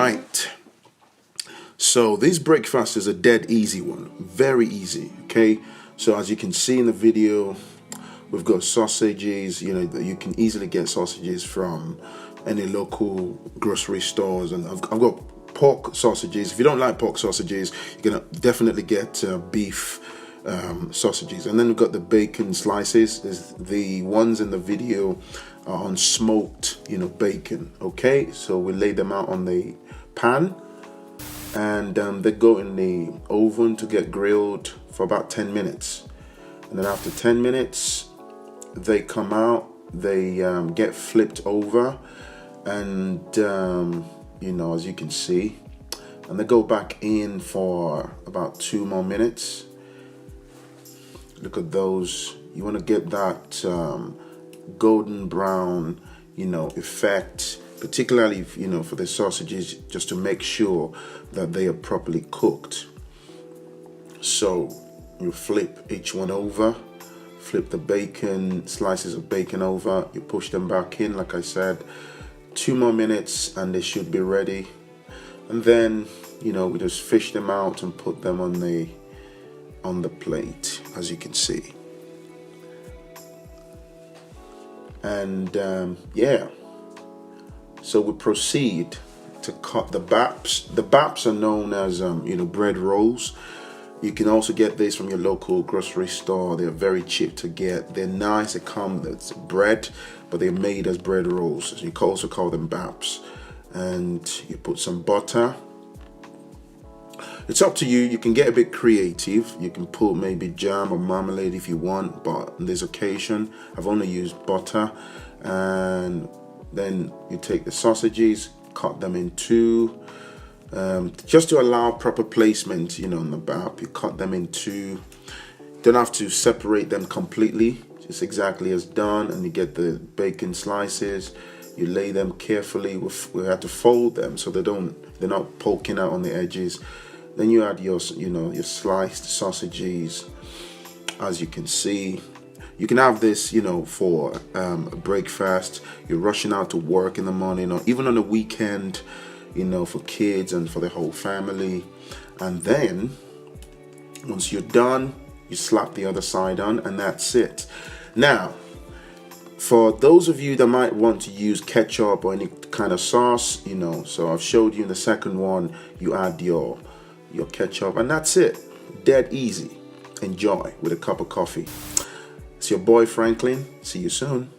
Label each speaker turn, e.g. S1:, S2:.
S1: right. So this breakfast is a dead easy one, very easy. Okay, so as you can see in the video, we've got sausages. You know, you can easily get sausages from any local grocery stores, and I've got pork sausages. If you don't like pork sausages, you're gonna definitely get beef sausages. And then we've got the bacon slices. The ones in the video are on smoked, bacon. Okay, so we lay them out on the pan, and they go in the oven to get grilled for about 10 minutes. And then after 10 minutes, they come out, they get flipped over, and as you can see, and they go back in for about 2 more minutes. Look at those. You want to get that golden brown, effect, particularly for the sausages, just to make sure that they are properly cooked. So you flip each one over, flip the bacon, slices of bacon over, you push them back in, like I said, 2 more minutes and they should be ready. And then we just fish them out and put them on the plate, as you can see. And so we proceed to cut the baps. The baps are known as bread rolls. You can also get these from your local grocery store. They're very cheap to get. They're nice. They come with bread, but they're made as bread rolls. So you can also call them baps. And you put some butter. It's up to you. You can get a bit creative. You can put maybe jam or marmalade if you want, but on this occasion, I've only used butter. And then you take the sausages, cut them in two, just to allow proper placement, on the bap. You cut them in two. Don't have to separate them completely, just exactly as done. And you get the bacon slices. You lay them carefully. We have to fold them so they're not poking out on the edges. Then you add your sliced sausages, as you can see. You can have this, for a breakfast. You're rushing out to work in the morning, or even on the weekend, for kids and for the whole family. And then, once you're done, you slap the other side on, and that's it. Now, for those of you that might want to use ketchup or any kind of sauce, so I've showed you in the second one, you add your ketchup, and that's it. Dead easy. Enjoy with a cup of coffee. It's your boy Franklin. See you soon.